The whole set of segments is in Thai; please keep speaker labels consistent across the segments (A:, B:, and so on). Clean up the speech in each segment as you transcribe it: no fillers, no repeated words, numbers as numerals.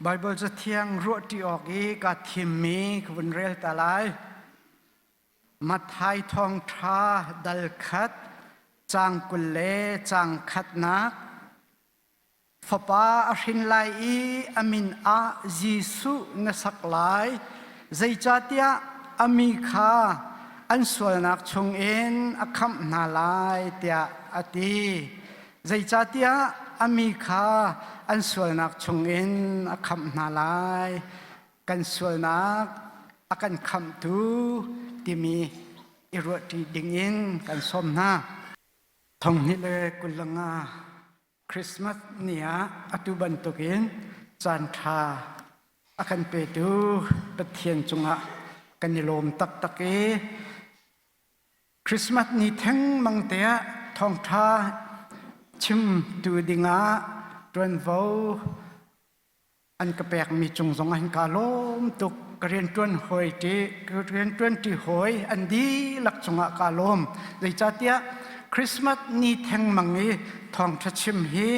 A: ไบเบิลจะเที่ยงรัวที่ออกอีกกับทิมมีคุณเรียลตาลายมัทไทยทองทราดัลคัดจางกุลเลจางคัดนักฟปาอรินไลอีอามินอาจิสุนสักไลใจจัตยาอามิคาอันส่วนนักชงเอ็นอาคัมนาลายเตียอตีใจจัตยาอามิคาอันส่วนนักชงเอ็นอาคัมนาลายกันส่วนนักอากันคำตูที่มีอิรุที่ดิ่งอินกันสมนาทงนี้เลยกุลงาคริสต์มาสเนี่ยอตุบันตุกินจันทราอากันเปดูปะเทียนจงะกันนิลมตักตะเกคริสต์มาสนี้ทั้งมังเตียทองทาชิมดูดิงาดวนโวอันกระแปกมีจงสงอันกาลมตุกกเรียนต้นหอยจีกเรียนต้นที่หอยอันดีหลักจงกาลมเลยจัดเตียคริสต์มาสนี้ทั้งมังนี้ทองทัชิมฮี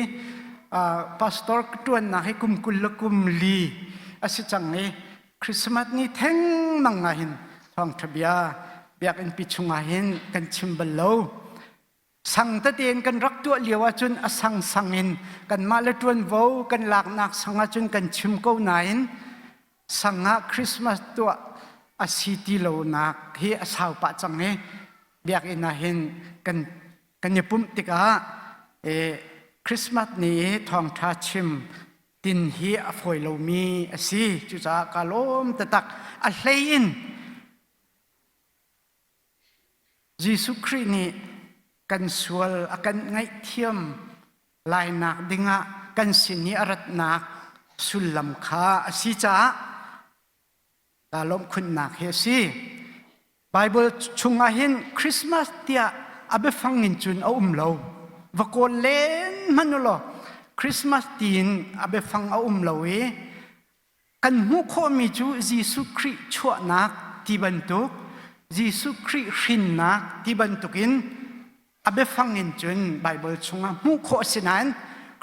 A: พาสตอร์กต้นนะให้กุมกุลกุมลีอาศัยจังนี้คริสต์มาสนี้ทั้งมังงาหินทองทบียเบียกอินปิชงาหินกันชิมเบลโลสังตะเตียนกันรักตัวเลียวจุนอสังสังอินกันมาเลตวนโวกันหลักนักสังจุนกันชิมเก้าไหนสังหาคริสต์มาสตัวอาศิติโลนักเฮียสาวปะจังนี้เบียกอินาหินกันญี่ปุ่นติกาคริสต์มาสนี้ทองทาชิมตินเฮียฟอยโลมีอสีจุจากาลมตะตักอัลเลยินยิสุครินีกันสวลกันไงเทียมลายนักดิงะกันสินีอรัตนักสุลลัมคาอสีจากาลมคุณนักเฮซีไบเบิลชงอาหินคริสต์มาสเตียอาเบฟังอินจุนเอาโลวกโกเลนมันโลคริสต์มาสตีนอาเบฟังเอาโลเอกันหูโคมิจูยิสุคริชั่วนักที่บรรทุกยิสุคริชินนักที่บรรทุกินอาเบฟังอินจุนไบเบิลชงอาหูโคสินัน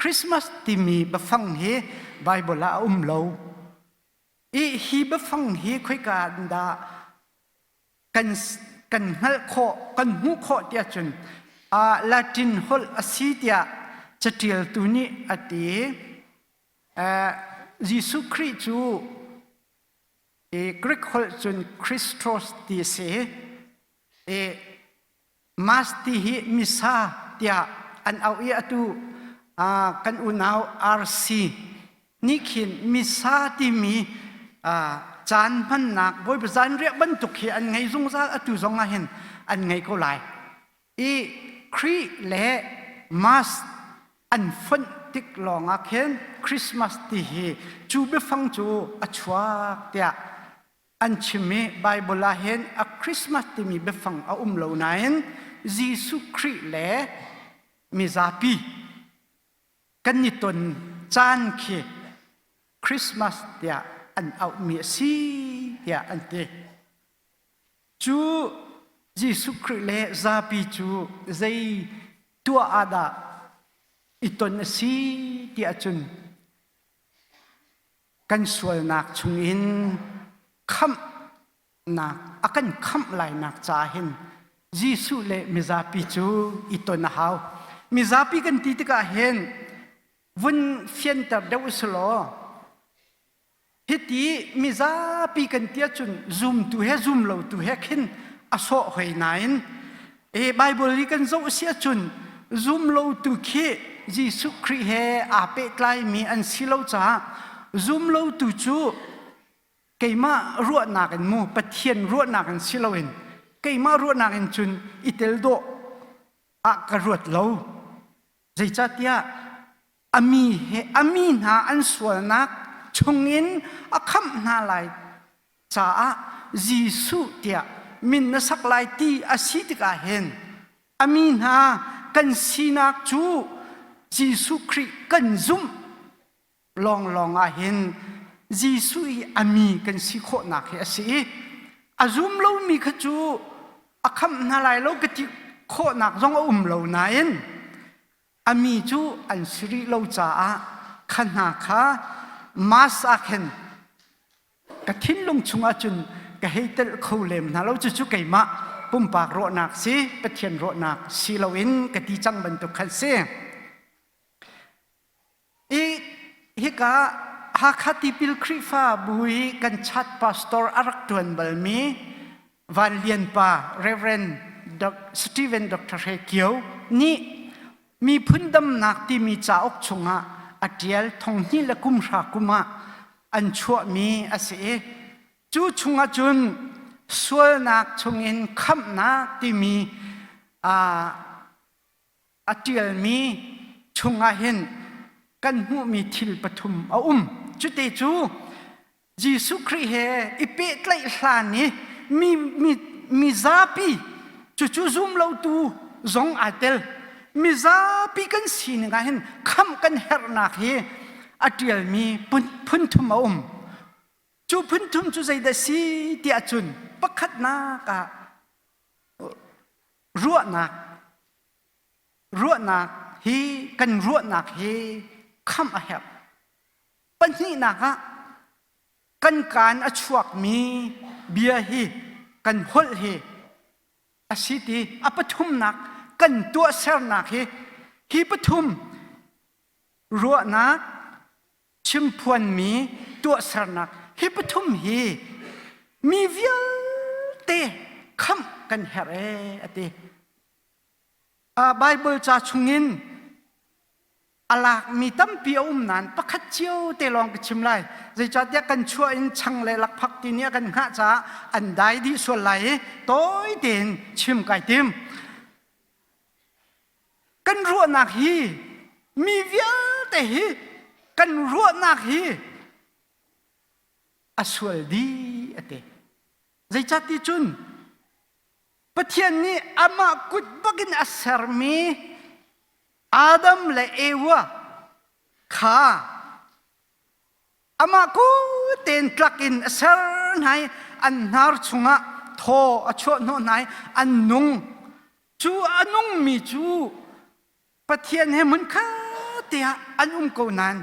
A: คริสต์มาสที่มีเบฟังเฮไบเบิลอาโลอีฮีเบฟังเฮคุยกันดากันหัลโคกันหูโคเดียจุนลาตินฮอลอสิเดียจะเทียลตุนีอดียิสุคริจูกรีกฮอลจุนคริสโตสตีเซมาสติฮิมิซาเดียอันเอาอีอตูกันอุณาวอาร์ซีนี่ขินมิซาที่มีจานพันนักบอยประจานเรียกบรรทุกเขียนไงสงสารอตุสงอาเห็นอันไงก็ไลอีครีเล่มาสอันฟันติกลองอาเห็นคริสต์มาสที่เฮจูเบฟังจูอชวาเตียอันชิมีไบเบิลเห็นอะคริสต์มาสที่มีเบฟังเอาเหล่านั้นยิสุคริเล่มิซาปีกันนิตนจานเขคริสต์มาสเตียอันเอาเมียซีเดียอันเตจูยิสุคริเลซาปิจูใจตัวอาดาอิตนซีเดียจุนกันสวยนักชงอินคำนักอากันคำลายนักจ่าหินยิสุเลมิซาปิจูอิตนหาวมิซาปิกันติดกะเห็นวันเฟียนตัดเดวสโลฮิตีมิซาปีกันเตียจุนซูมตัวเฮซูมเราตัวเฮขินอโศกหอยนายนไบเบิลกันโจเสียจุนซูมเราตัวเขยิสุคริเฮอาเปตไลมีอันสิเราจ้าซูมเราตัวจูเกี่ยมารัวนักันมูปะเทียนรัวนักันสิเราเองเกี่ยมารัวนักันจุนอิเตลโดอากระรวดเราใจจัดยาอามีนาอันสวนนักชงอินอาคำนาลายจ้ายิสุเตียมินนสักลายตีอาศิติกาเห็นอามีนากันสีนักจูยิสุคริกันซุมลองอาเห็นยิสุอามีกันสิโคนักเฮสิอาซุมเรามีขจูอาคำนาลายเรากติโคนักจงเรานายนอามีจูอันสิริเราจ้าขนาคา มาสอาเคนกะทิ้นลงชุงอาจุนกะให้เตลเขาเลมนะเราจะจุกไก่มาปุ่มปากโรนักสิปะเทียนโรนักสิลาวินกะตีจังบรรทุกขันเสียอีฮิกะฮักฮัติปิลคริฟ้าบุยกันชัดพาสตอร์อารักตวนบัลมีวันเลียนป่าเรเวนสตีเวนดรเฮเกียวนี่มีพื้นดำหนักที่มีจ่าอกชงะอัดเดียลทงนี่ละกุมรากุมะอันชั่วมีอาศัยจูชงะจุนส่วนนักชงอินคำนักที่มีอัดเดียลมีชงะเห็นกันหูมีทิลปฐุมจุดเตจูยิสุคริเฮอิเปตไลลานีมีซาปีจู่ซุ่มเราตูซงอาเตลมิซาปีกันสินกันเห็นคำกันเฮรนักเฮอัดเดียลมีพุ่นทุมจู่พุ่นทุมจู่ใจเดสีที่อาจุนปักขัดนักรัวนักเฮกันรัวนักเฮคำอาเฮรปัญญานักกันการอชวกมีเบียเฮกันหดเฮอาศิติอปฐุมนักกันตัวเสรนักเฮปฐุมรัวนักชิมพวนมีตัวเสรนักเฮปฐุมเฮมีเวียเตคำกันเฮเรอเตไบเบิลจะชงินอลากมีตั้มปีนั้นปักขัดเจียวเตลองกชิมไลจะจัดยากันช่วยชังเลยลักพักทีนี้กันข้าจะอันใดที่ส่วนไหลต้อยเด่นชิมไก่เต็มกันรัวนักฮีมีเวียเตฮีกันรัวนักฮีอสวลดีเตจะจัดที่จุนปะเทียนนี้อามากุดบักินอัสรมีอาดัมและเอวาข้าอามากูเต็นตลักอินเสรนให้อันนาร์ชงะโทอชวนโนนายอันนุ่งจูอันนุ่งมีจูปะเทียนให้มันข้าเตียอันกูนัน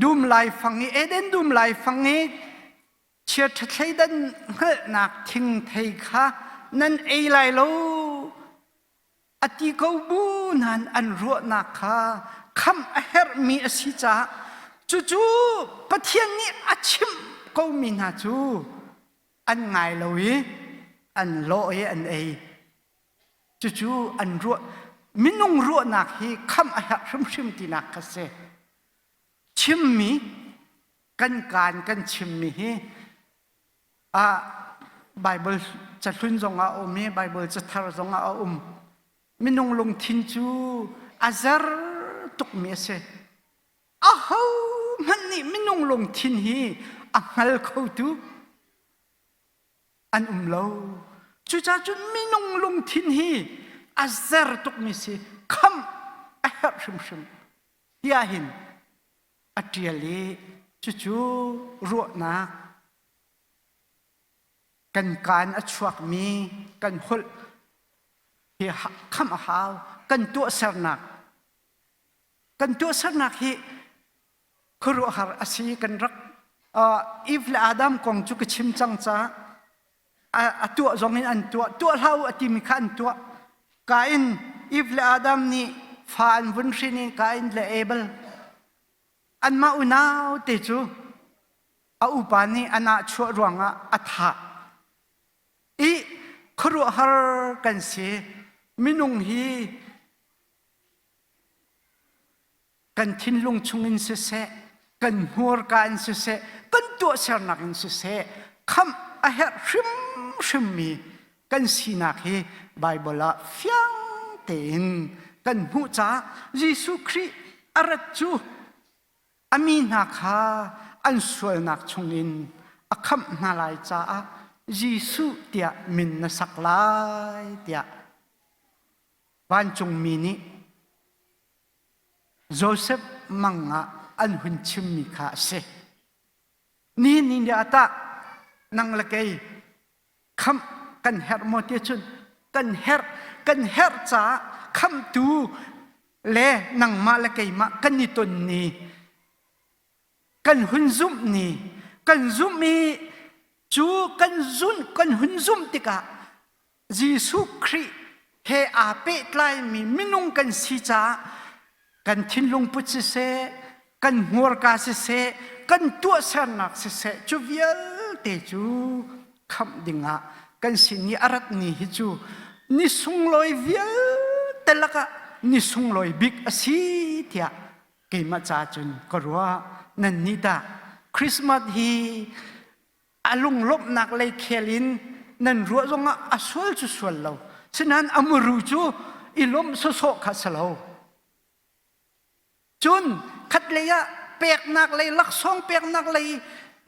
A: ดูมไลฟังนี้เอเดนดูมไลฟังนี้เชื่อทัดใช้ดันเฮนักทิ้งไทยข้านั่นเอไลโลอติกบูนันอันรัวนักข้าคำเฮรมีอสิจ้าจู่ปะเทียนนี้อาชิมก็มีนาจูอันไงเลวิอันโลเออันเอจู่อันรัวมินุงรัวนักฮีคำเฮรชิมตินักกษะชิมมีกันการกันชิมมีไบเบิลจะทุนจงอามีไบเบิลจะทารจงอามินุงลงทินจูอาซาร์ตุกเมเซมันนี่มินุงลงทินฮีอังฮัลเขาดูอันเลาจู่จ้าจุนมินุงลงทินฮีอาซาร์ตุกเมเซคำเฮรชิมยาหินอัตยาลีจู่รัวนักกันการอชวกมีกันหดที่คำหาวกันตัวเสรนักที่ครัวหาอาศัยกันรักอีฟและอาดัมคงจุกชิมจังจ้าตัวจงอินอันตัวเล่าอติมิขันตัวกาอินอีฟและอาดัมนี่ฟานวุนชินีกาอินและเอเบลอันมาอุณาวเตจูอุปานีอันอาชัวรวงอัฐะอีครัวหากันเสียมินุงฮีกันทิ้นลงชงอินเสะกันหัวกันเสะกันตัวเสนักอินเสะคำอาเฮชิมมีกันสีนักฮีไบเบิลฟียงเต็นกันหูจ้าเยซูคริสต์อารัจูอามีนักฮาอันสวยนักชงอินอาคำนาลายจ้าเยซูเตียมินนสักลายเตียบ้านจงมีนี้โจเซฟมังงะอันหุ่นชิมมีข้าเสนี่เดียตานังละเกยคำกันเฮร์โมติชุนกันเฮร์จ้าคำตูเล่นังมาละเกยมากันนิตุนนี้ กันหุ่นซุ่มนี่กันซุ่มมีจูกันซุนกันหุ่นซุ่มติกะยิสุคริเฮอาเปตไลมีมินุงกันสิจากันทิ้งลงพุทธเสกันหัวกาเสกันตัวเสนักเสจูเวียลเตจูคำดิ่งะกันสินีอารัตนี่ฮิจูนิสุงลอยเวียลเตลักะนิสุงลอยบิ๊กอสีเทียเกมาจาจุนก็รู้ว่านั่นนี่ดาคริสต์มาสฮีอาลุงลบนักเลยเคลินนั่นรู้ว่าจงอาสวลจุสวลเราฉะนั้นอมรูจูอิลมโซโซขัสเราจุนขัดเลยะเปียกนักเลยลักซองเปียกนักเลย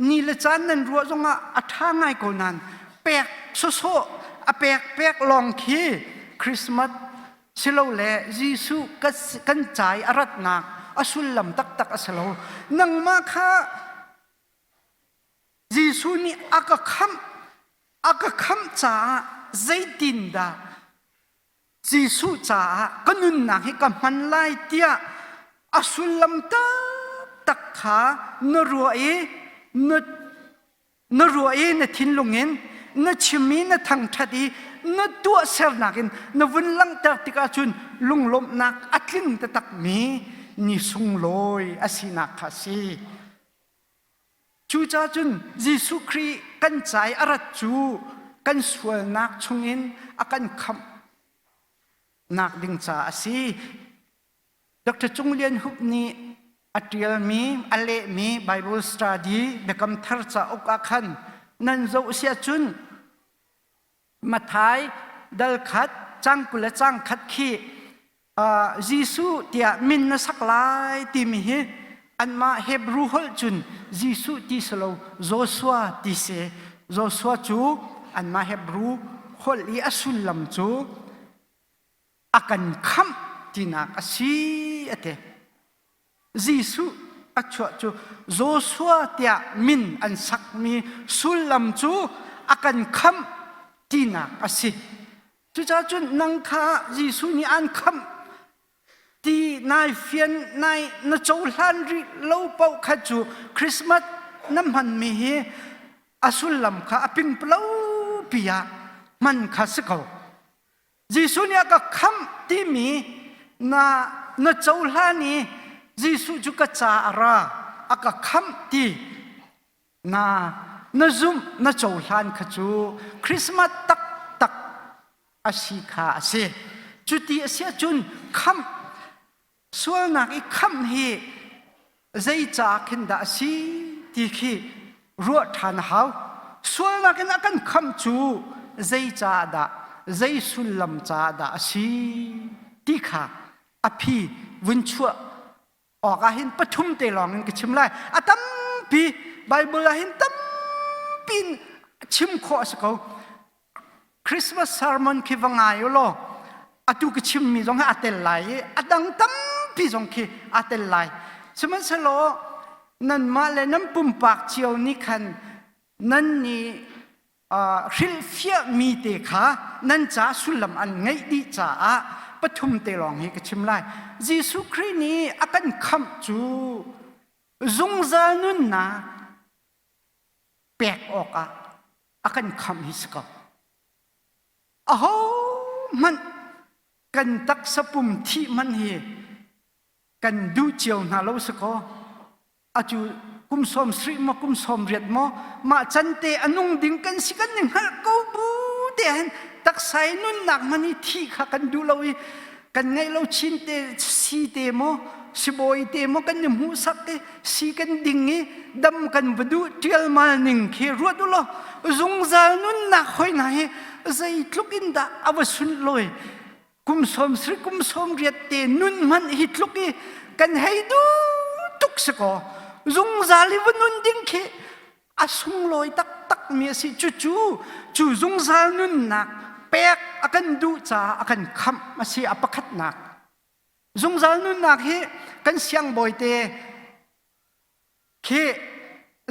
A: นี่ละจานนั่นรู้ว่าจงอาท่าง่ายกว่านั้นเปียกโซโซอาเปียกลองคีคริสต์มาสสิเราเล่ยิสุกันใจอารัตนักอสุลลำตักอสโลนังมาค่ะยิสุนี่อากคำจ่าใจดินดายิสุจ่าก็นุนนักให้กับมันไล่เตียอสุลลำตักขานรัวนรัวนทิ้งลงเงินนชิมีนทางทัดีนตัวเสนักินนวันลังตักติกาจุนลุงลมนักอัดลิงตะตักมีนิสุงลอยอาศินักขสีจูจ้าจุนยิสุครีกันใจอารัจูกันสวลนักชงอินอากันคำนักดิ่งจ้าสีดร.จงเลียนหุบนี้อัตยลมีอัลเลมีไบเบิลสตาดีเด็กคำทัรจ้าอกอาคันนั่นโจเสียจุนมาทายดัลขัดจังกุลจังขัดขี้ยิสุเตียมินนสักลายที่มีอันมาเฮบรูฮลจุนยิสุที่สโลโจชัวที่เสโจชัวจูอันมาเฮบรูฮลอีอสุลลัมจูอากันคำที่นักสีเอเตยิสุอัจฉริจูโจชัวเตียมินอันสักมีสุลลัมจูอากันคำที่นักสีจุจ้าจุนนังคายิสุนี่อันคำที่นายเฟียนนายนโจลันริโลเปาขจูคริสต์มาสน้ำมันมีอสุลลัมข้าปิงเปล่าปียมันข้าสกาวยิสุนี่ก็คำที่มีนโจลันนี่ยิสุจุกจ้าอาราอากคำที่นซุมนโจลันขจูคริสต์มาสตักอาศิขาเสจุดที่เสียจุนคำส่วนนักอีกคำเหใจจากินดาสีที่ขี้รัวทันหาวส่วนนักนักกันคำจูใจจาดาใจสุลลัมจาดาสีที่ขาอภิวินชัวออกอาหินปฐุมเตลองเงินกิชิมไลอาตั้มปีไบเบิลอาหินตั้มปีนชิมขอสกาวคริสต์มาสซาร์มอนคิดว่าไงอยู่ล่ะอาตุกชิมมีจงให้อาเตลไลอาดังตั้มพี่จงคิดอาเตลไลสมัยสโลนั่นมาเลยนั่นปุ่มปากเจียวนี่คันนั่นนี่ริลเฟียมีเตค่ะนั่นจ้าสุลลัมอันไงดีจ้าปฐุมเตลองให้กชิมไลยิสุครินี้อากันคำจูจงจานุนนะแปลกออกอากันคำฮิสกาอ้าวมันกันตักสปุ่มที่มันเฮกันดูเจียวนาเราสกออาจูกุมสมสรีมากุมสมเรียดมาจันเตอนุงดิ่งกันสิกันหนึ่งฮัลกูบูเดนตักใส่นุ่นหนักมันนี่ที่ข้ากันดูเรากันไงเราชินเตสีเตโมสิบอยเตโมกันยังหูสักเตสีกันดิ่งงี้ดำกันบดูเทียลมาหนึ่งเครัวดูเราจงจานุ่นหนักหอยไหนใจลุกินดาอวสุนลอยกุมสมสรีกุมสมเรียดเตนุ่นมันฮิตลุกีกันให้ดูตุกสกอจงจาลิวนุ่นดิ่งเคอาสุงลอยตักเมียสิจูจงจานุ่นหนักเป๊กอากันดูจ้าอากันคำมาสิอปคัดหนักจงจานุ่นหนักเฮกันเสียงบ่อยเตเค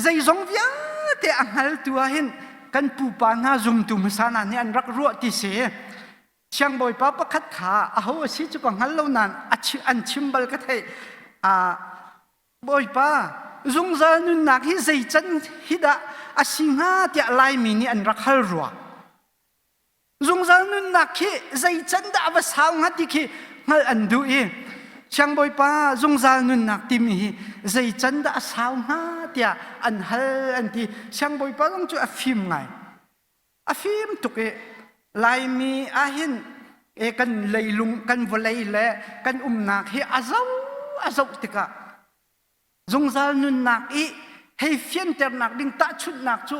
A: ใจจงเวียเตอังฮัลตัวเห็นกันปูปานาจุมตุมสานานี่อันรักรัวที่เสียเชียงบ่อยป้าประคัดขาเอาสิจุกังฮัลโลนันอันชิมบัลก็ได้บ่อยป้า zung zal nun nak hi zei chan hi da asinga tia lai mi ni an rakhal ruwa zung zal nun nak hi zei chan da ava sao nga ti ki ngal an du e chang boi pa zung zal nun nak ti mi hi zei chan da sao nga tia an hal an ti chang boi pa long chu a phim ngai a phim tuk e lai mi a hin e kan leilung kan volei le kan nak hi azau tika zung zal nun nak i hei fian ter nak ding ta chut nak chu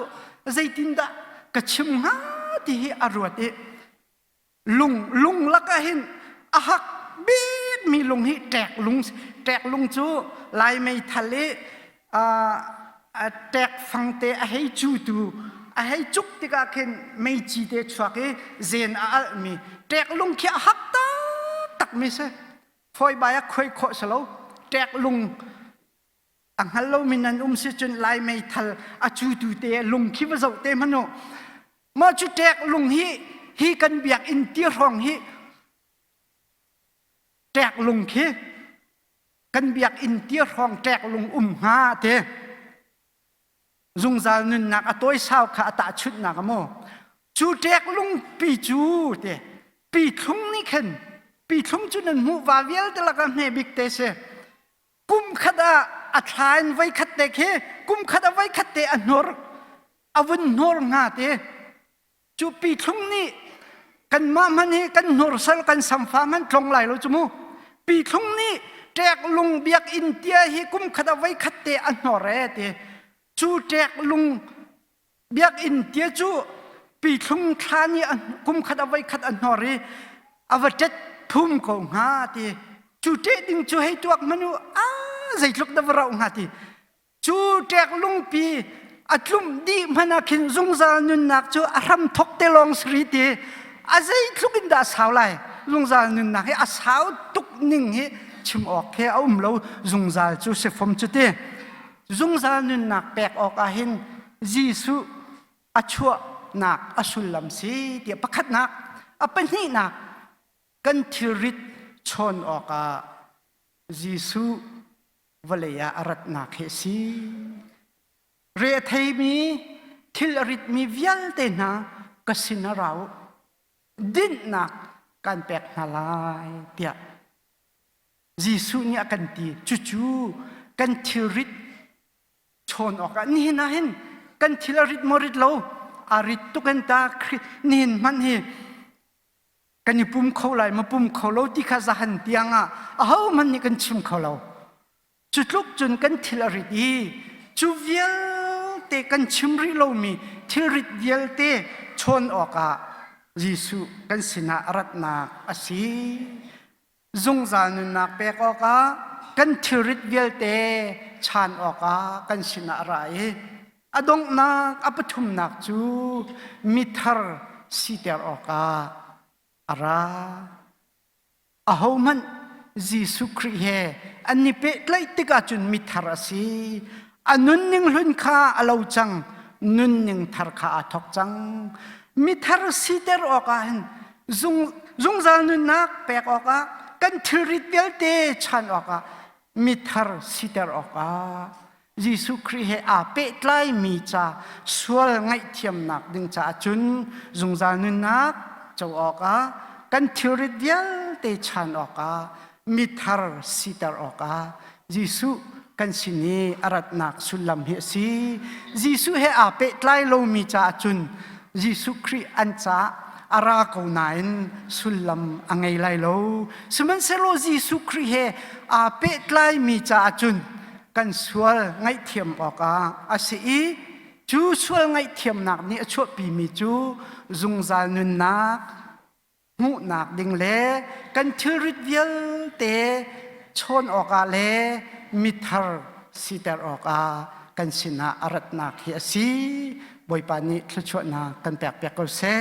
A: zaitin da ka chim nga ti hi arwat e lung laka hin ahak bit mi lung hi tek lung chu lai mei thale a tek phang te a hei chu tu a hei chuk tika khen mei chi te chwak e zen a al mi tek lung khia hak tak mi se phoi ba ya khoi kho salo tek lung ang halo minan si chun lai mei thal a chu tu te lung khi wa zau te mano ma chu tek lung hi kan biak in ti rong hi tek lung khi kan biak in ti rong tek lung ha te zung zal nun nak atoi sao kha ata chut nak mo chu tek lung pi chu te pi thung ni khen pi thung chu nan mu wa vial te la ka me bik te se kum khada a thain vai khat te khe kum khada vai khat te anor avun nor nga te chu pi thung ni kan ma man hi kan nor sal kan samfa man tlong lai lo chu mu pi thung ni tek lung biak in tia hi kum khada vai khat te anor re te chu tek lung biak in tia chu pi thung thani kum khada vai khat anor re avatet phum ko nga te chu te ding chu hei tuak manu zai tluk da varau nga ti chu tek lung pi atlum di mana khin zung zal nun nak chu aram thok te long sri ti azai tlukin da saulai zung zal nun nak he a sau tuk ning he chim ok he lo zung zal chu se phom chu te zung zal nun nak pek ok a hin jisu achua nak asulam si ti pakhat nak apani nak kan thirit chon oka jisu valaya arat na khesi re thei mi thil rit mi vial te na kasina rao din na kan pek na lai tia jisu ni akan ti chu kan thil rit chon oka ni na hin kan thil rit morit lo arit tu kan ta nin man hi kan ni pum kho lai ma pum kho lo ti kha za han tianga a ho man ni kan chim kho lo chu tluk chun kan thil rit hi chu vial te kan chim ri lo mi thil rit vial te chon oka jisu kan sina arat na asi zung za nu na pe oka kan thil rit vial te chan oka kan sina rai adong na apathum nak chu mithar siter oka ara ahoman jisu kri he ani pe tlai tika chun mithar asi anun ning hlun kha alo chang nun ning thar kha athok chang mithar siter oka hin zung zal nun nak pek oka kan thirit belte chan oka mithar siter oka jisu kri he a pe tlai mi cha sual ngai thiam nak ding cha chun zung zal nun nak chau oka kan thirit vial te chan oka mithar sitar oka jisu kan sini arat nak sulam he si jisu he a pe tlai lo mi cha chun jisu kri an cha ara ko nain sulam angai lai lo suman selo jisu kri he a pe tlai mi cha chun kan sual ngai thiam oka asi chu sual ngai thiam nak ni achu pi mi chu zung zal nun nak mu nak ding le kan thirit vial te chon oka le mithar sitar oka kan sina arat nak hi asi boy pani thluchwa na kan pek ko se